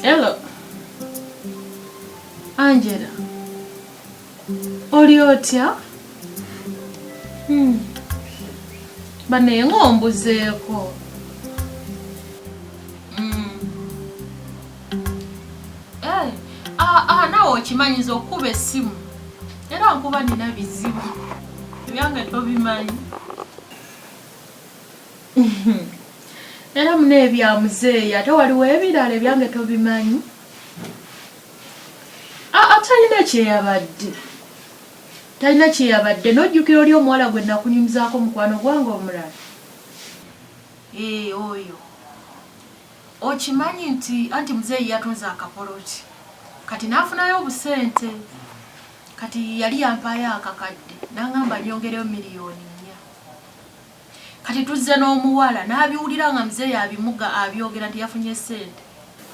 Hello. Angela. Oliotya? Bane ngombuzeeko. Nawe okimanyiza okuba essimu. Era nkuba nina bizibu. Ebyange tobimanyi. Era mune ebya muzeeyi ate waliwo ebirala ebyange tobimanyi. Talina kyeyabadde. Talina kyeyabadde n'ojjukira oli omuwala gwe nakunyumizaako mukwano gwange omulala. Oyo. Okimanyi nti anti muzeeyi yatunze akapoloti. Kati naafunayo obusente. Kati yali yampaayo akakadde. N'angamba nyongereyo miliyoni 4. Kati tuzze n'omuwala n'abiwulira nga muzeeyi abimuga abyogera nti yafunye sente.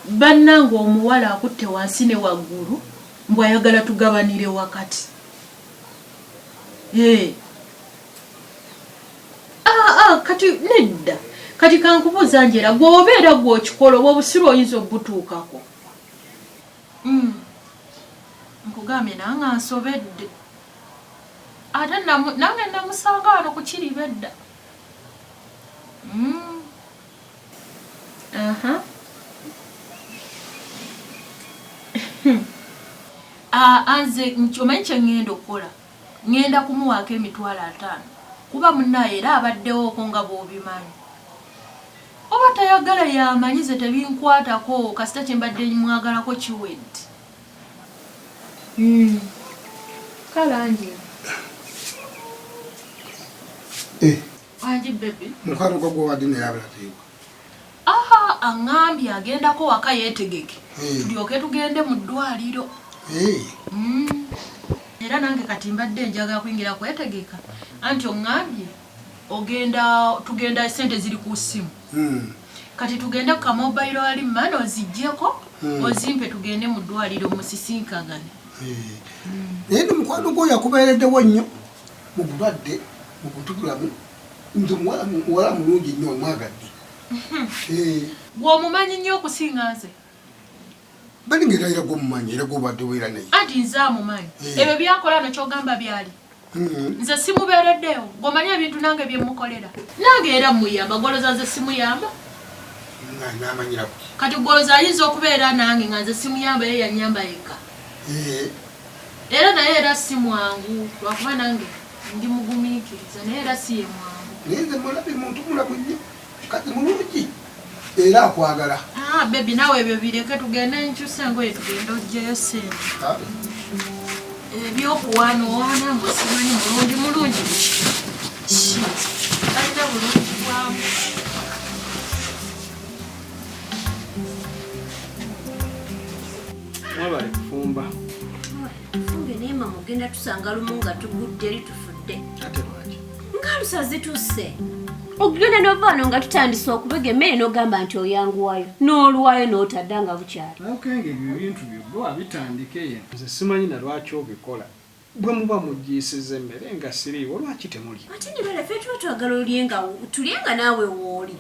Bannange omuwala akutte wansi ne waggulu mbw ayagala tugabanire wakati. Kati nedda. Kati kankubuuza Angela gw'obeera gw'okikola oba obusiru oyinza obutuukako. Nkugambye nange ansobedde. Ate nange namusanga wano ku KIRIBEDDA. Anze omanyi kye ngenda okukola. Ngenda kumuwaako emitwalo 5. Kuba munnaye era abaddewo ko nga bw'obimanyi. Oba tayagala yamanyize tebinkwatako kasita kye mbadde mwagalako kiwedde. Kale Angela. Anji baby. Mukwano gwo wadde ne yabala teyo. Angambye agendako waka yeetegeke. Tulyoke tugende mu ddwaliro. Era nange kati mbadde njagala kuyingira kwetegeka. Anti ongambye tugenda sente ziri ku ssimu. Kati tugende ku mobile wali mano ozijjeko ozimpe tugende mu ddwaliro musisinkagane. Naye mukwano gwo yakubeereddewo nnyo mu bulwadde mu kutugulamu. Nze muwala mulungi nnyo omwagadde. Gw'omumanyi nnyo okusinga nze. Bali ng'era gw'omumanyi era gw'obadde weera naye. Anti nze amumanyi. Ebyo byakola n'ekyogamba byali. Nze simubeereddewo. Gw'omanyi ebintu nange bye mukolera. Nange era muyamba. Goloza nze simuyamba. N'amanyira ku. Kati goloza ayinza okubeera nange nga nze simuyamba ye yannyamba yekka. Era naye era si mwangu. Lwakuba nange ndi mugumiikiriza naye era si ye mwangu. Naye nze mulabye muntu mulabu nnyo. Kati mulungi. Era akwagala. Baby nawe ebyo bireke tugende nkyuse ngoye tugende oggyeyo sente. Ebyokuwaanawaana mbwe simanyi mulungi. Talina bulungi bwamu. Mwabale kufumba. Fumbe naye mama ogenda tusanga lumu nga tugudde eri tufudde. Ate lwaki? Nga lusazi tusse. Ogenda n'ovaano nga tutandise okubega emmere n'ogamba nti oyanguwayo. N'oluwayo n'otadda nga bukyali. Nakenge ebyo ebintu byo bitandike. Nze simanyi na lwaki obikola. Bwe muba mugyiisiza emmere nga siriiwo lwaki temuli? Ate ne bale ffe tuba twagala tulyenga naawe wooli.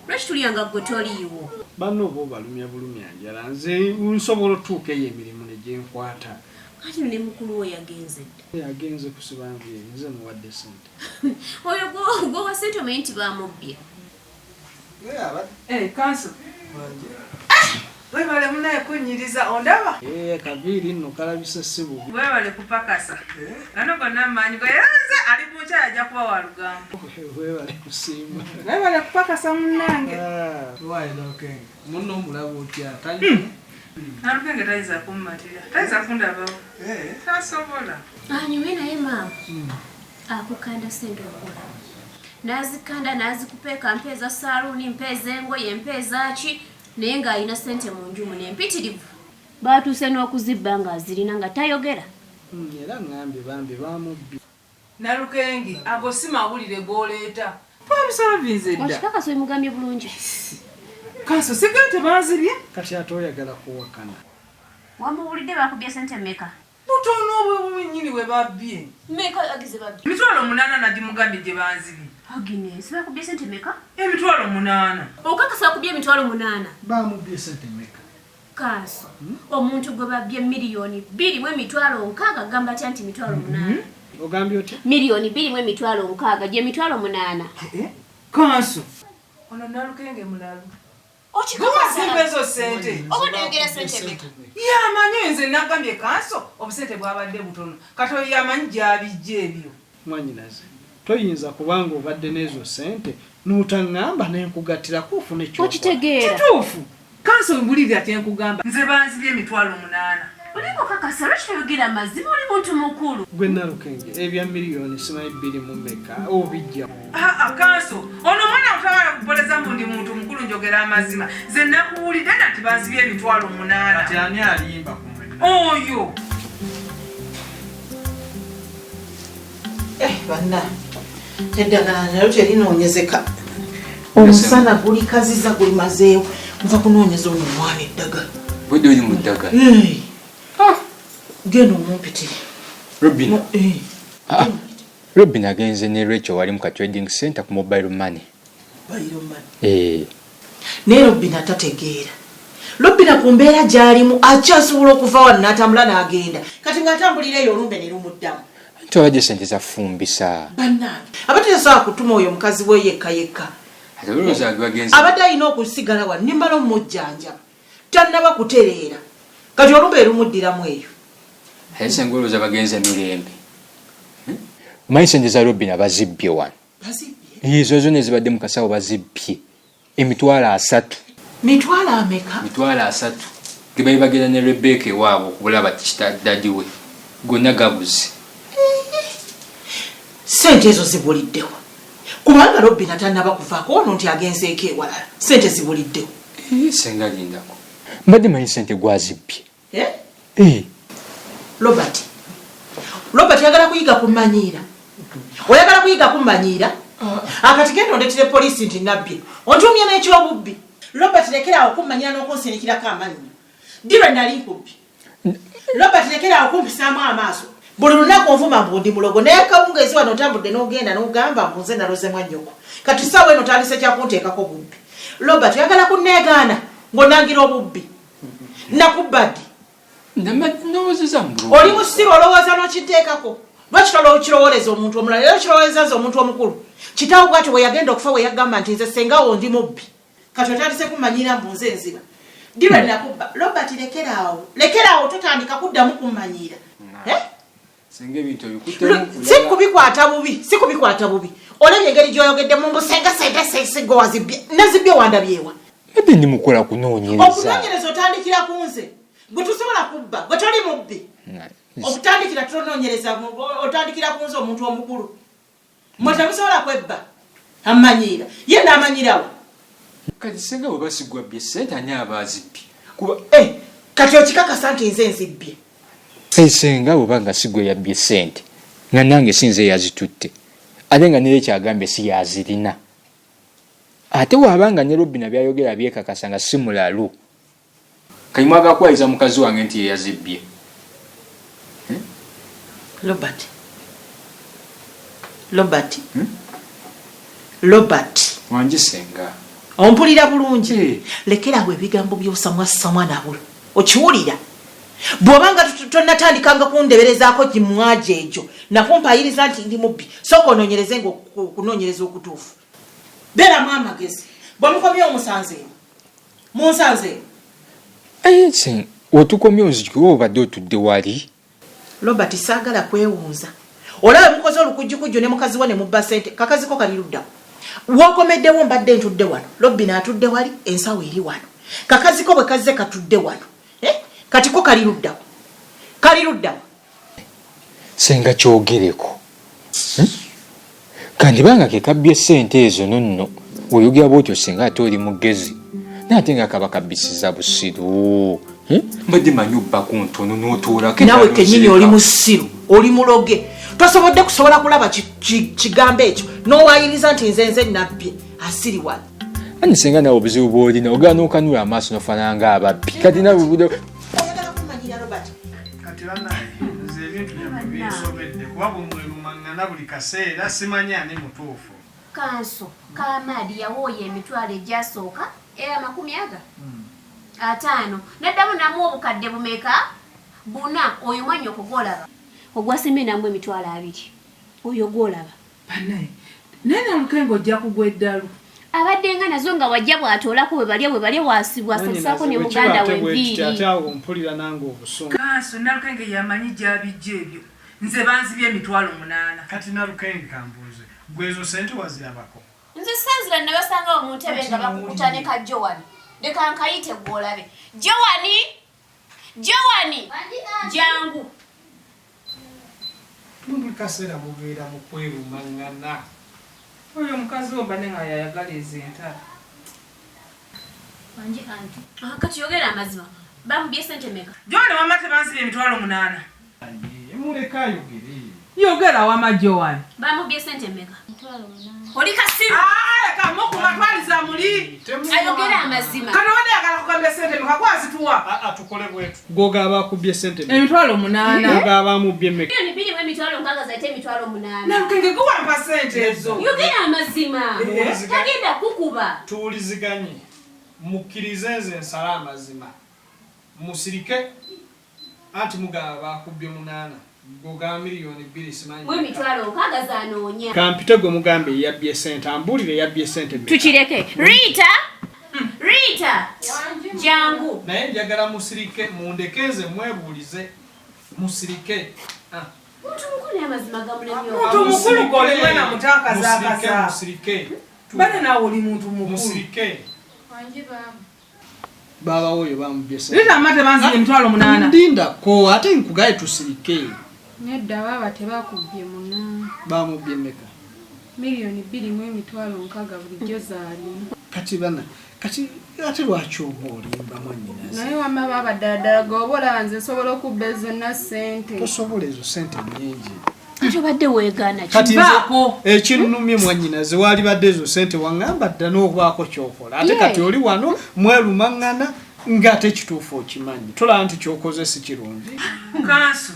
Lwaki tulyanga ggwe toliiwo? Banno oba obalumya bulumya njala nze nsobola otuuka eyo emirimu ne gyenkwata. Kati ne mukulu we yagenze dda. Yagenze kusiba nviiri nze muwadde sente. Oyo gwe wa sente omanyi nti bamubbye. Kanso. Webale munaye kunnyiriza ondaba? Kaviiri nno kalabisa si bubi. Webale kupakasa. Gano gonna amaanyi go era nze ali ku nkyala ajja kuba wa lugambo. Webale kusiima. Webale kupakasa munnange. Lwayi Nalukenge. Munno omulaba otya? Nalukenge tayinza kummatira. Tayinza kundabawo. Tasobola. Anyume naye maama. Akukanda sente okola. Nazikanda nazikupeeka mpeeza saluuni mpeeza engoye mpeeza ki. Naye ng'alina sente mu nju muno empitirivu. Baatuuse n'okuzibba ng'azirina nga tayogera. Era ngambye bambi bamubbye. Nalukenge ago si mawulire g'oleeta. Twabisolvinze dda. Okikakasa omugambye bulungi. Kanso sigala tebaazibye. Kati ate oyagala kuwakana. Wamuwulidde bakubye sente mmeka? Butono obwe bwennyini bwe babbye. Mmeka agize babbye? Emitwalo 8 nagimugambye gye baazibye. Agnes, bakubye sente mmeka? Emitwalo 8. Okakasa bakubye emitwalo 8. Bamubbye sente mmeka? Kanso omuntu gwe babye miliyoni 2.6 gamba tanti 8. Ogambye otya? Miliyoni 2.6 je 8. Kanso ono nalukenge mulalu Ochikumasibezo sente. Obudengera sente meka. Yamanyi nze nagambye Kanso obusente bwabadde butono. Kato yamanyi gyabijje ebyo. Mwanyinaze. Toyinza kubanga obadde n'ezo sente n'otangamba n'enkugattira kufuna ekyo. Okitegeera. Kituufu. Kanso mbulira ate nkugamba. Nze banzibye 8. Oliko kakasaro kitugira mazima oli muntu mukulu. Gwe Nalukenge ebya miliyoni simanyi 2 obijja. Kanso ono mwana utawala kupoleza mbundi muntu mukulu njogera amazima. Nze nakuwulidde nti banzibye 8. Ati ani alimba kumwe? Oyo. Bana. Eddagala nalo terinoonyezeka. Omusana guli kaziza guli mazeewo. Nva kunoonyeza ono omwana eddagala. Bwedde oli mu ddagala? Genda omumpitire. Robin. Robin agenze ne Rachel wali mu trading center ku mobile money. Mobile money. Ne Robin atategeera. Robin akumbeera gy'alimu akyasobola okuva wano n'atambula n'agenda. Kati ng'atambulira eyo olumbe ne lumuddamu. Ntobaje sente zafumbisa. Bannange abadde tasobola kutuma oyo mukazi we yekka. Abadde alina okusigala wano nimbala omujjanja. Tannaba kutereera. Kati olumbe erumuddiramu eyo. Ese ngoloza bagenze mirembe. Omanyi sente za Robin abazibbye wano. Bazibbye? Izo zonna ezibadde mu kasawo bazibbye. 3. 3 ameka? 3. Ge bali bagenda ne Rebecca waabo okulaba kitadadi we. Gonna gabuze. Sente ezo zibuliddewo. Kubanga Robin atannaba kuvaako ono nti agenzeeko ewalala. Sente zibuliddewo. Senga lindako. Mbadde manyi sente gwazibbye. Robert yagala kuyiga kumanyiira. Oyagala kuyiga kumanyiira? Akati genda ondetire poliisi nti nabbye. Ontumye n'ekyobubbi. Robert lekera okumanyira n'okunsinikirako amannyo. Dirwe nali nkubbi. Robert lekera okumpisaamu amaaso. Buli lunaku onvuma mbundi mulogo naye kawungeezi wano otambudde n'ogenda n'ogamba mbu nze naloze mwannyoko. Kati ssaawa eno tandise kyakunteekako bubbi. Robert oyagala kunneegaana ng'onangira obubbi. Nakubbadde. Oli musiru olowooza n'okiteekako. Lwaki tolowooza omuntu omulala era kirowooza nze omuntu omukulu. Kitaawo bw'atyo bwe yagenda okufa we yagamba nti nze sengawo ndi mubbi. Kati otandise kumanyira mbu nze nziba. Dirwe nakubba. Robert lekeraawo totandika kuddamu kummanyiira. Senge bintu bikutemu. Sikubikwata bubi. Olabye engeri gy'oyogeddemu mbu senga sente sesigo wazibbye. Nazibbye wandabyewa. Mbadde ndi mukola kunoonyereza. Okunoonyereza otandikira ku nze. Gwe tusobola kubba. Gwe toli mubbi. Okutandikira tunoonyereza otandikira ku nze omuntu omukulu. Mmwe temusobola kwebba. Amanyiira. Ye n'amanyirawo. Kati senga bwe basigwa bbye sente ani aba azibbye. Kuba kati okikakasa nti nze nzibbye. Senga bwe nga sigwe yabbye sente. Nga nange sinze yazitutte. Ate nga nire kyagambye si yazirina. Ate wabanga ne Robin byayogera byekakasa nga si mulalu. Kayima agakwayiza mukazi wange nti yeyazibbye. Robert. Wanjisenga. Ompulira bulungi. Lekerawo ebigambo by'osamwa nabulu. Okiwulira? Bw'obanga tonnatandikanga kundeberezaako kimwaje ekyo nakumpayiriza nti ndi mubbi sooka onoonyereze ng'okunoonyereza okutuufu. Beeramu amagezi. Bw'omukomye omusanzeemu. Munsanzeemu. Otukomye onzijukira obadde otudde wali. Robert saagala kwewunza. Olaba mukoze olukujjukujju ne mukazi we ne mubba sente kakaziko kali luddawo. Wookomeddewo mbadde ntudde wano. Robin atudde wali ensawo eri wano. Kakaziko bwe kazze katudde wano. Kati ko kali luddawo. Senga kyogereko. Kandi banga ke kabbye sente ezo nonno. Oyogera bw'otyo senga ate oli mugezi. Nate nga kaba kabbisiza busiru. Mbadde manyi obba ku ntono n'otuulako. Nawe kennyini oli musiru, oli muloge. Tosobodde kusobola kulaba kigambo ekyo n'owaayiriza nti nze nabbye asiri wano. Ani senga nawe obuzibu bw'olina ogaana okanula amaaso n'ofaanana ng'ababbi. Kati nawe oyagala kumanyira Robert. Kati banaye nze ebintu byammwe binsobedde kuba bwe lumaŋŋana buli kaseera simanyi ani mutuufu. Kanso Kamadi yawooya emitwalo egyasooka era 50. 5 naddamu namu obukadde bumeka buna oyo mwanyo okugolaba ogwasimbe namwe emitwalo 2 oyo golaba banaye nena lukengo ojja kugweddalu abadde nga nazo nga wajja bwatoolako bwe balye wasibwa sasaako ne muganda w'enviiri awo mpulira nange obusungu kanso nalukenge yamanyi gyabijja ebyo nze banzibye emitwalo 8 kati nalukenge kambuuze gwezo sente wazirabako nze sanzira nabasangawo mu ntebe nga bakukuta ne ka Jowani leka nkayite gwolabe Jowani jangu buli kaseera mubeera mu kwerumangana oyo omukazi omba nenga yayagala ezenta wanji anti kati yogera amazima bamubye sente meka Jowani wama tebanzibye emitwalo 8 muleka ayogere yogera wama Jowani bamubye sente meka oli kasimu kamukubatwaliza muli ayogera amazima kano wade agala kugambya sente meka kwazituwa atukole bwetu goga akubye sente emitwalo 8 goga abamubye meka ni bili we mitwalo nkaga zaite emitwalo 8 nalukenge guwampa sente ezo yogera amazima tagenda kukuba tuwuliziganye mukkirize nze nsala amazima musirike anti mugaba bakubye 8 goga miliyoni 2 simanyi mwe mitwalo nkaga zanoonya kampite gwe mugambe yabbye sente ambulire yabbye sente tukireke Rita jangu naye njagala musirike mundekeze mwebuulize musirike muntu mukulu amazima gamulemyo muntu mukulu goliwe na mutakaza musirike bane nawe oli muntu mukulu musirike wanji baba oyo bamubye sente Rita amate banzibye emitwalo 8 ndindako ate nkugaye tusirike nedda baba tebakubye 8 bamubye meka miliyoni 2 mu emitwalo nkaga bulijjo zaali kati bana kati ate lwaki oba olimba mwanyinaze naye wama baba ddala gobola nze sobola okubba zonna sente tosobola ezo sente nyingi ate obadde weegaana kati kibaako ekinnumye mwanyinaze wali badde ezo sente waŋŋamba dda n'obaako kyokola ate kati oli wano mwerumaŋŋana ng'ate kituufu okimanyi tolaba nti kyokoze si kirungi kanso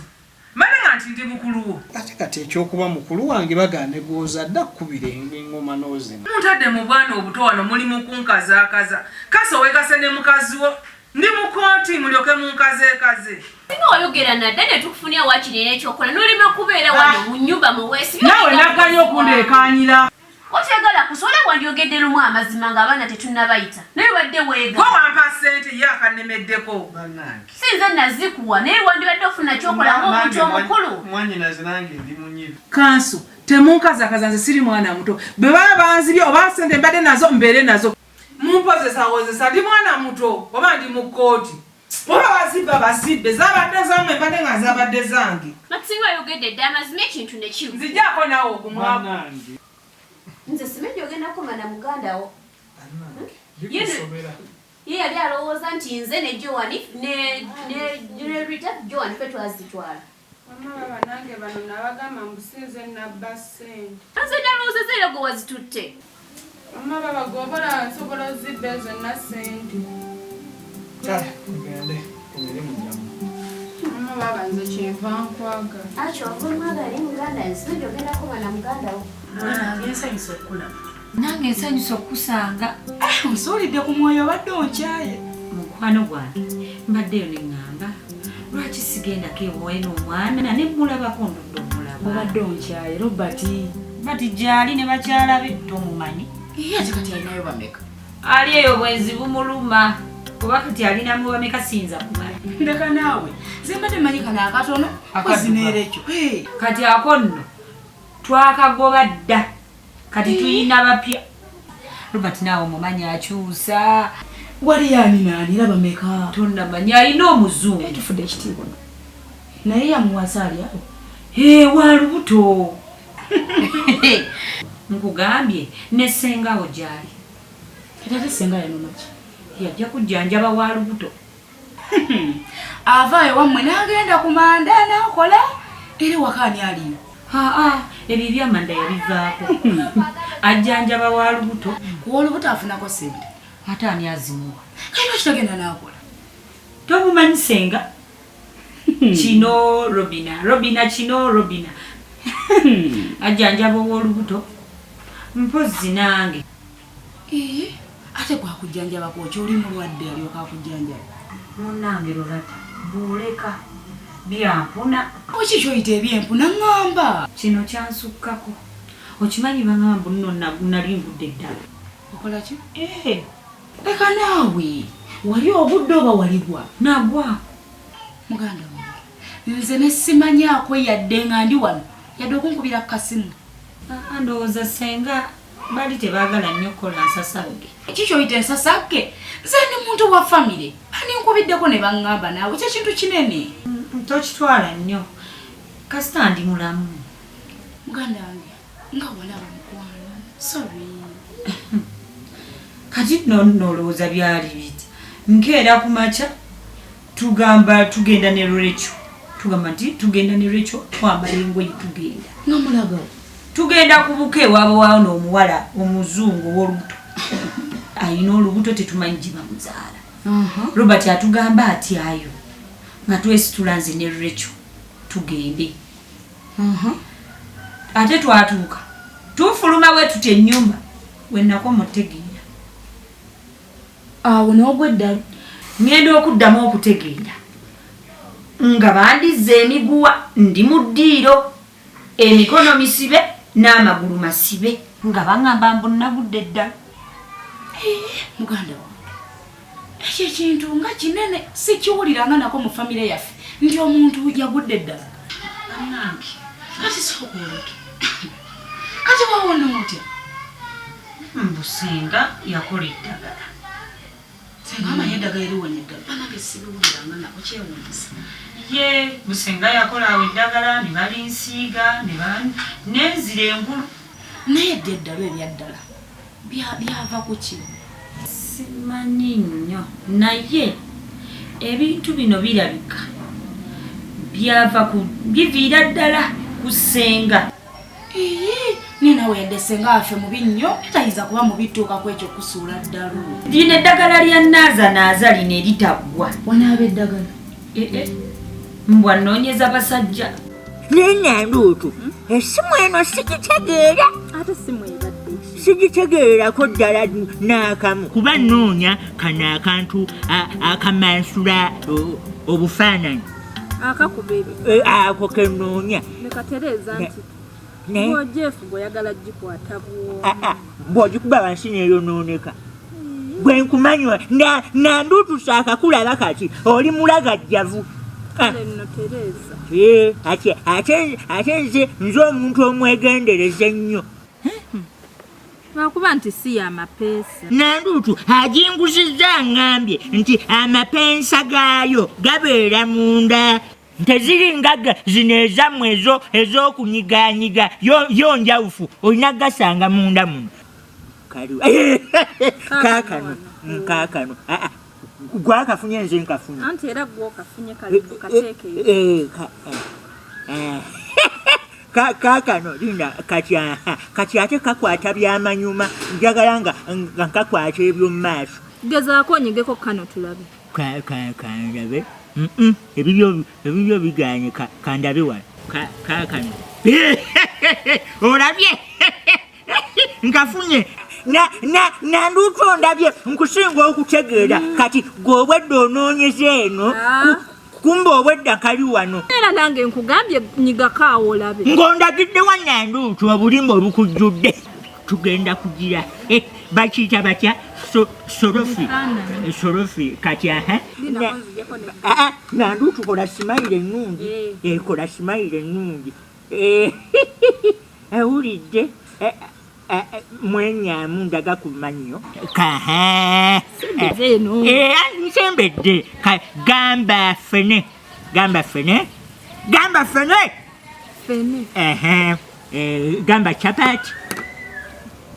manenga nti ndi mukuluwo ate kati ekyokuba mukulu wange bagaane gwoza dda kkubira engoma n'ozina muntadde mu bwana obuto wano muli mukunkazaakaza kasa wegase ne mukazi wo ndi mukooti mulyoke munkazeekaze singa oyogera nadde ne tukufunira wakinira ekyokola n'olima kubeera wano mu nnyumba muweesi nawe nagganye okundeekaanyira okyagala kusobola wandyogedde lumu amazima ng'abaana tetunnabayita naye wadde weega gwe wampa sente ye akannemeddeko bannange sinze nazikuwa naye wandibadde ofuna kyokola ng'omuntu omukulu mwanyinaze nange ndi munyivu kanso temunkazakaza nze siri mwana muto bwe baba banzibye oba sente mbadde nazo mbeere nazo mumpozesawozesa ndi mwana muto oba ndi mu kkooti oba bazibba basibbe zabadde zammwe mbadde nga zabadde zange nakusinga oyogedde dde amazima ekintu ne kimu nzijaako nawe ogumwaku bannange nze simanyi ogenda kukoma na mugandawo bikusobera ye yali alowooza nti nze ne Jowani ne Rita Jowani fe twazitwala wama baba nange bano nabagamba mbusinze nabba sente nze nalowoozeza era gwe wazitutte wama baba gobola nsobola zibba zonna sente kale tugende emirimu gyamu wama baba nze kyenva nkwaga akyo okumwagala ali muganda nsimanyi ogenda kukoma na mugandawo nange nsanyusa okusanga nsuulidde ku mwoyo obadde onkyaye mukwano gwange mbaddeyo ne ŋŋamba lwaki sigendako ewowe n'omwana ne mulabako ndudde omulaba obadde onkyaye Robert bati gyali ne bakyala be tomumanyi ate kati alinayo bameka ali eyo bwenzi bumuluma kuba kati alinamu bameka siyinza kumala ndeka naawe zimbadde mmanyi kano akatono akazineera ekyo kati ako nno twakagoba dda kati tuyina bapya Robert naawe omumanyi akyusa wali yaninaani era bameka tonnamanyi alina omuzungu tufudde ekitiibwa naye yamuwasa ali awo wa lubuto nkugambye ne ssengawo gyali kati ate senga yanonaki yajja kujjanjaba wa lubuto avaayo wammwe n'agenda ku manda n'akola era wakaani aliyo ebyo ebyamanda yabivaako ajjanjaba wa lubuto kuwolubuto afunako sente ate ani azimuwa kalina kitagenda n'akola tomumanyi senga kino robina kino robina ajjanjaba ow'olubuto mpozi nange ate kwakujjanjaba kwokyo oli mulwadde alyoka akujjanjaba munnange Lolata buuleka byampuna oki kyoyita ebyempuna ŋŋamba kino kyansukkako okimanyi baŋŋamba nno nali ngudde eddala okola ki leka naawe wali obudde oba walibwa nagwako muganda wange nze nesimanyaako yadde nga ndi wano yadde okunkubira ku kasimu ndowooza senga bali tebaagala nnyo kukola nsasagge kikyoyita ensasagge nze ndi muntu wa famire baninkubiddeko ne baŋŋamba naawe kyo kintu kinene tokitwala nnyo kasita ndi mulamu muganda wange nga walaba mukwano sorry kati nolowooza byali biti nkeera ku makya tugamba tugenda ne Lwekyo tugamba nti tugenda ne Lwekyo twambala engoye tugenda nomulagawo tugenda kubuka ewaabo waawo n'omuwala omuzungu ow'olubuto ayina olubuto tetumanyi gye bamuzaala Robert atugamba atyayo nga twesitula nze ne Lwekyo tugende ate twatuuka tufuluma bwe tutya ennyumba wenako mutegeera awo n'ogweddalu ngenda okuddamu okutegeera nga bandizza emiguwa ndi mu ddiiro emikono misibe n'amagulu masibe nga baŋŋamba mbunagudde eddala muganda wange ekyo ekintu nga kinene sikiwuliranga nako mu famire yaffe nti omuntu yagudde eddala annange kati sokuoleke kati wawona otya mbusenga yakola eddagala senga amanyi eddagala eriwonya eddala banage sibiwuliranga nako kyewunyisa ye busenga yakola awo eddagala ne balinsiiga nenzira engulu naye edda eddala ebyaddala byava ku ki simanyi nnyo naye ebintu bino birabika byava ku biviira ddala kusenga ninawe yadde senga waffe mubi nnyo tayiza kuba mubituukako ekyo kusuula ddalu lino eddagala lya naaza lino eritaggwa wanaaba eddagala mbwa nnoonyeza basajja nenanduutu essimu eno sigitegeera ate simu ebadde sigitegeerako ddala n'akamu kuba nnoonya kano akantu akamansula obufaananyi akakubiri ako kenoonya nekatereeza nti Jefu goyagala gikwata bwo bw'ogikuba wansi neeyonooneka bwe nkumanywa nanduutu saakakulaba kati oli mulagajjavu nno Tereza ate nze omuntu omwegendereza ennyo lwakuba nti si y'amapeesa nanduutu aginguzizza ngambye nti amapensa gaayo gabeera munda teziringa zino ezammwe ez'okunyiganyiga yo njawufu olina gasanga munda muno kaakano gwakafunye nze nkafunye anti era gwokafunye kalibu kateekeyo kaakano linda kati ate kakwata byamanyuma njagala nga nkakwata eby'omu maaso gezaako onyigeko kano tulabe kandabe ebibyo biganye kandabe wala kaakano olabye nkafunye nanduutu ondabye nkusinga okutegeera kati gw'obwedda onoonyeza eno kumba obwedda kali wano era nange nkugambye nyigako awo olabe ng'ondagidde wa nanduutu obulimba obukujjudde tugenda kugira bakiyita batya sorofi kati nanduutu kola simayire ennungi kola simayire ennungi ewulidde mwenyamu ndaga ku mannyo nsembedde gamba fene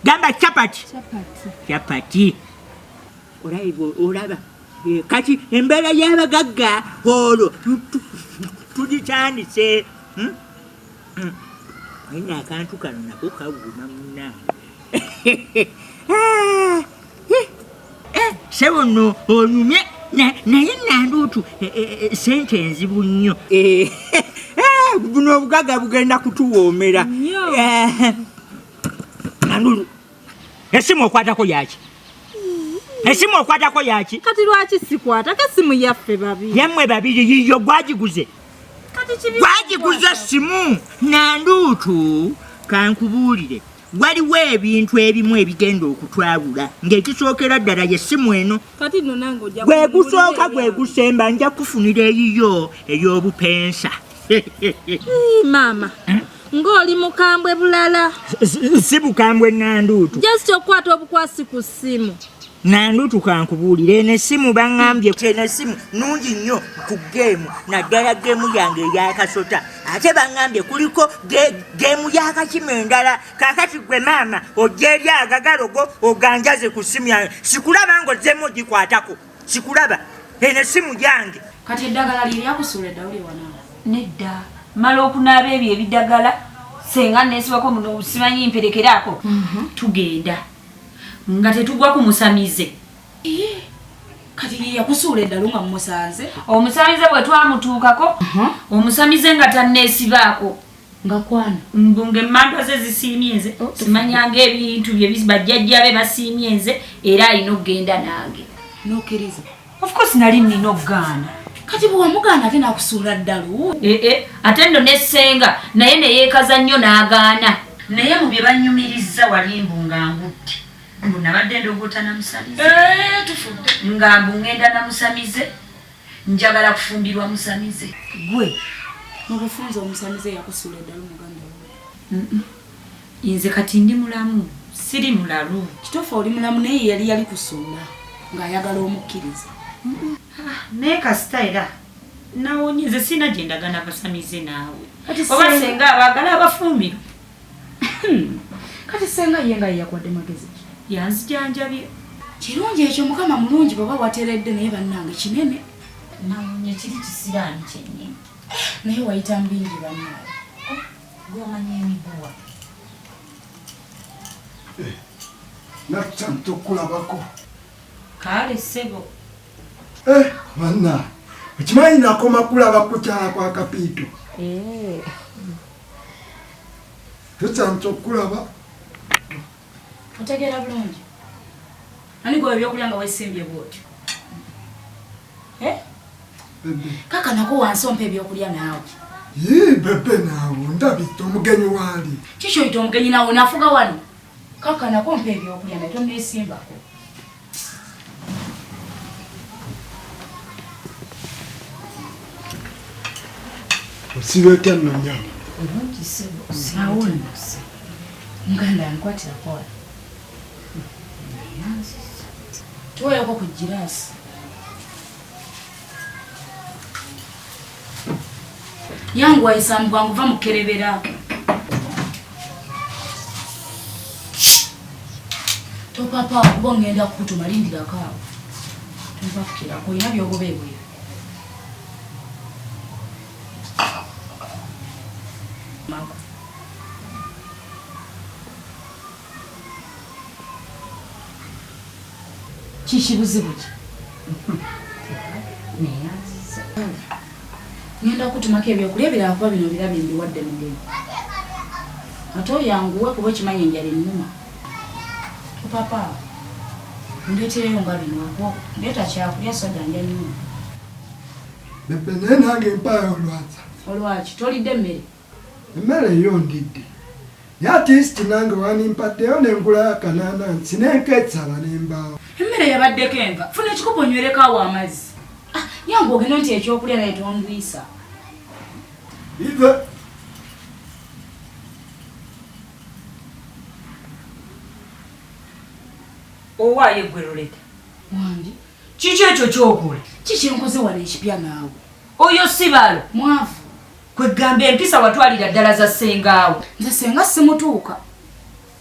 gamba chapati olaba kati embeera y'abagagga olwo tugitandise ayina akantu kano nako kawuma munange sebono onyumye naye nanduutu sente enzibu nnyo buno obugagga bugenda kutuwoomera nanduutu esimu okwatako yaki Esimu okwatako yaki? Kati lwaki sikwata kesimu yaffe babiri. Yemmwe babiri yiyo gwagiguze. Kati kibi. Gwagiguze simu Nanduutu kankubuulire. Waliwo ebintu ebimu ebigenda okutwawula ng'ekisookera ddala yessimu eno. Kati nno nange ojja gwe gusooka gwe gusemba nja kufunira eyiyo ey'obupensa. Maama ng'oli mukambwe bulala. Si bukambwe Nanduutu. Just okwata obukwasi ku ssimu. Nanduutu kankubuulire eno essimu baŋŋambye eno essimu nungi nnyo ku geemu naddala geemu yange eyakasota ate baŋŋambye kuliko geemu yakakima endala kaakati gwe maama ojja eri agagalogo oganjaze ku ssimu yange sikulaba ng'ozzeemu ogikwatako sikulaba eno essimu yange. Kati eddagala lye lyakusuula edda oli wanaala nedda mala okunaaba ebyo ebiddagala senga neesibako muno simanyi mperekeraako tugenda nga tetugwa ku musamize. Kati ye yakusuula eddalo nga mumusanze? Omusamize bwe twamutuukako omusamize nga tanneesibaako nga kwana ng'emmandwa ze zisiimye nze simanyanga ebintu bye bajjajja be basiimye nze era alina okugenda nange. Nokkiriza? Of course nali nnina okugaana. Kati bwe wamugaana ate n'akusuula ddalo? Ate nno nessenga naye ne yeekaza nnyo n'agaana. Naye mu bye bannyumiriza wali mbunga ngutti. Nabadde ndogoota namusamize. Tufudde. Nga ngenda namusamize njagala kufumbirwa musamize. Gwe mubufunza omusamize yakusuula eddalo muganda we. Nze kati ndi mulamu siri mulalu. Kituufu oli mulamu naye yali kusuula ng'ayagala omukkiriza. Naye kasita era nawonye nze sina gye ndagana basamize naawe oba senga abaagala abafumbirwa. Kati senga ye nga yakwadde magezi yanzijanjabye. Kirungi ekyo mukama mulungi baba wateredde naye bannange kinene. Nawonye kiri kisiraani kyennyini. Naye wayita mbingi bannange. Gw'omanyi emiguwa. Nakutya ntokulabako. Kale ssebo. Banna okimanyi nakoma kulaba kukyala kwa Kapiito. Tutya ntokulaba. Otegeera bulungi. Ani gwe ebyokulya nga weesimbye bwotyo? Kaka nako wansi ompa ebyokulya naawe. Bebe naawe ndabita omugenyi waali. Kiki oyita omugenyi naawe nafuga wano? Kaka nako mpa ebyokulya naye tonneesimbako. Osiba etya nno nnyabo? Bulungi ssebo. Sawulira. Muganda ankwatira kola. Tuweeko ku giraasi. Yangu wayisambu bwangu va mukerebera. Topapa kuba ngenda kukutuma lindirako awo. Tonvakukirako olina byogoba ebweru. Kiki buzibu ki? Ngenda kutumako ebyokulya ebirala kuba bino birabye mbiwadde mugenyi. Ate oyanguwe kuba okimanyi enjala ennuma. Papa ndeetereyo nga bino ako ndeeta kyakulya soda ndya nnyo. Bebe naye nange mpaayo olwaza. Olwaki tolidde emmere? Emmere yo ndidde. Naye atiisiti nange wanimpaddeyo n'engula y'akanaanansi n'enkeetsala n'embaawo. Emmere yabaddeko enva. Funa ekikopo onywereko awo amazzi. Yangu ogenda nti ekyokulya naye tondwisa. Ive. Owaayo eggweroleta. Wangi. Kiki ekyo kyokola? Kiki enkoze wano ekipya naawe? Oyo si balo. Mwavu. Kwegamba empisa watwalira ddala za sengaawo. Nze senga simutuuka.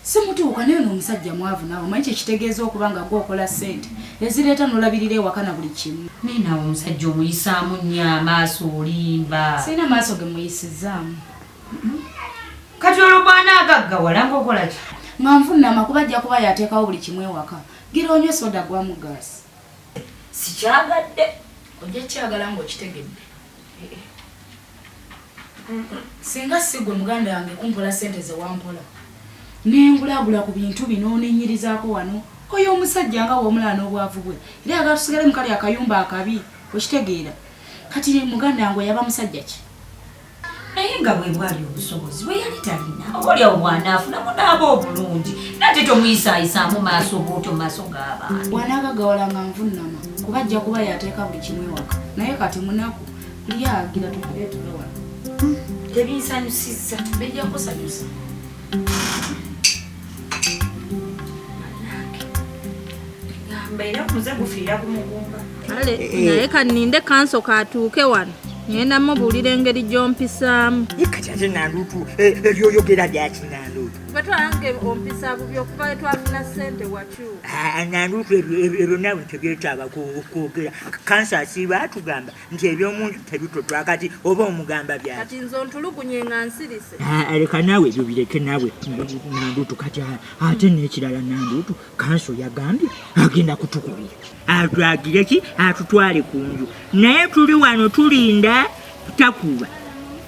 Simutuuka naye n'omusajja mwavu naawe omanyi kyekitegeeza okuba nga gwokola ssente ezireeta n'olabirira ewaka na buli kimu. Naye naawe omusajja omuyisaamu nnyo amaaso olimba. Sirina maaso ge muyisizaamu. Kati olwo bwana agaggawala ng'okola ki? Nga nfunama kuba ajja kuba yateekawo buli kimu ewaka. Gira onywe soda gwamu gaasi. Sikyagadde. Ojja kyagala ng'okitegedde. Singa si gwe muganda wange kumpola ssente ze wampola. Nengulagula ku bintu bino nenyirizaako wano oyo omusajja nga w'omulala n'obwavu bwe era agala tusigale mu kali akayumba akabi okitegeera kati muganda wange yaba musajja ki naye nga bwe bwali obusobozi bwe yali talina oli awo bwana afunamu n'aba obulungi nate tomuyisaayisaamu maaso bwotyo mu maaso g'abantu bw'anaagagawalanga nvunnama kuba ajja kuba yateeka buli kimu ewaka naye kati munaku lyagira tukire tulewala tebinsanyusizza bijja kusanyusa mbeera kuze gufiira ku mugumba ale naye kaninde kanso katuuke wano ngenda mubuulira engeri gy'ompisaamu kati ate nanduutu ebyoyogera byakinanduutu batwange ompisa bubi okuva etwafuna ssente wakyuka nanduutu ebyo nawe tebyetaba kwogera kansa asiiba atugamba nti ebyomunju tebitotwa kati oba omugamba byaki kati nze ontulugunye nga nsirise leka naawe ebyo bireke nawe nanduutu kati ate n'ekirala nanduutu kanso yagambye agenda kutukubira atwagire ki atutwale ku nju naye tuli wano tulinda takuba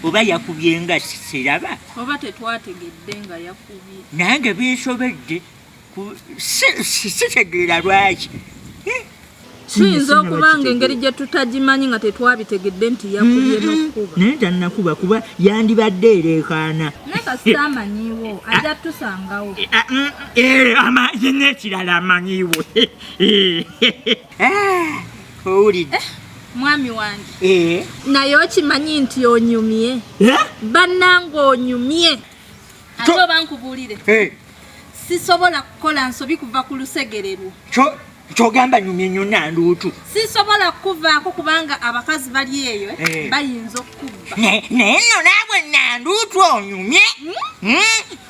oba yakubye nga siraba oba tetwategedde nga yakubye nange binsobedde sitegeera lwaki kiyinza okubanga engeri gye tutagimanyi nga tetwabitegedde nti yakubye n'okkuba naye tannakuba kuba yandibadde ereekaana naye kasitamanyiiwo ajja tusangawo ye n'ekirala amanyiiwo owulidde mwami wange naye okimanyi nti onyumye bannanga onyumye ate oba nkubuulire sisobola kukola nsobi kuva ku lusegererwo kyogamba nyumye nnyo nanduutu sisobola kukuvaako kubanga abakazi bali eyo bayinza okukubba naye nno naawe nanduutu onyumye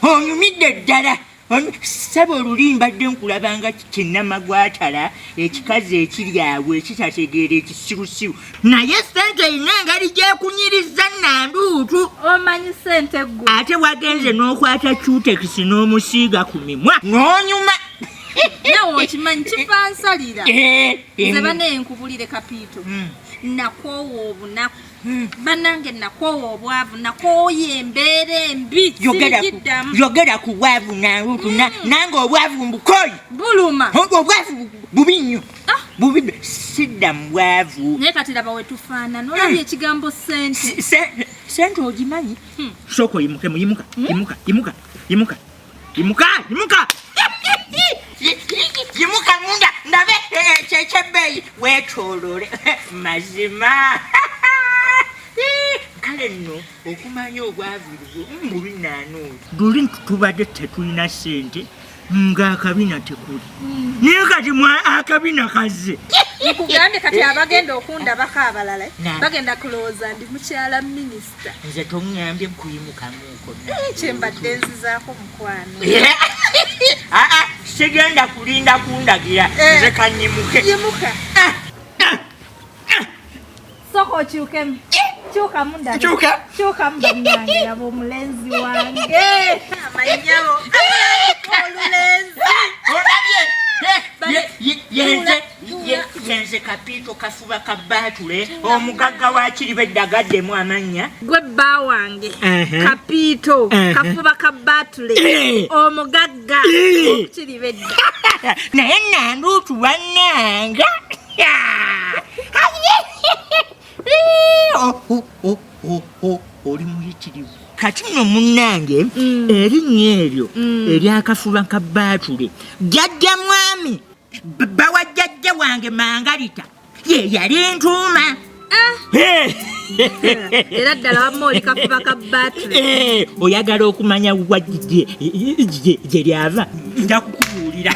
onyumidde ddala saba oluli mbadde nkulabanga kinnamagwatala ekikazi ekiri awo ekitategeera ekisirusiru naye sente erina engeri gyekunyiriza nanduutu omanyi sente gwe ate wagenze n'okwata cutekisi n'omusiiga ku mimwa n'onyuma nawe okimanyi kifa nsalira nze banaye nkubulire kapiito nakoowa obunaku bannange nakoowa obwavu nakooya embeera embi sijiddamu yogera ku bwavu nanduutu nange obwavu mbukoyi buluma obwavu bubi nnyo bubi sidda mu bwavu naye kati laba wetufaanana olabye ekigambo sente sente ogimanyi sooka oyimukemu yimuka yimuka munda ndabe kyekyebeeyi weetoolole mazima kale nno okumanya obwavu mubi nanuuti luli tubadde tetulina sente ng'akabina tekuli naye kati akabina kazze nkugambye kati abagenda okundabako abalala bagenda kulowooza ndi mukyala minisita nze toŋŋambye kuyimukamuuko kyembadde nzizaako mukwano sigenda kulinda kundagira nze kanyimuke yimuka soko okyukemu kyukamu ndakyukamu bannange laba omulenzi wange amanyawo olulenzi yenze kapiito kafuba kabaatule omugagga wa kiribedda gaddemu amannya gwe bba wange kapiito kafuba kabaatule omugagga kiribedda naye nanduutu wannanga oli muyitirivu kati nno munnange erinnya eryo eryakafuba kabaatule jjajja mwami bawa jjajja wange mangalita ye yali ntuuma era ddala wamma oli kafuba kabaatule oyagala okumanya gye lyava nja kukubuulira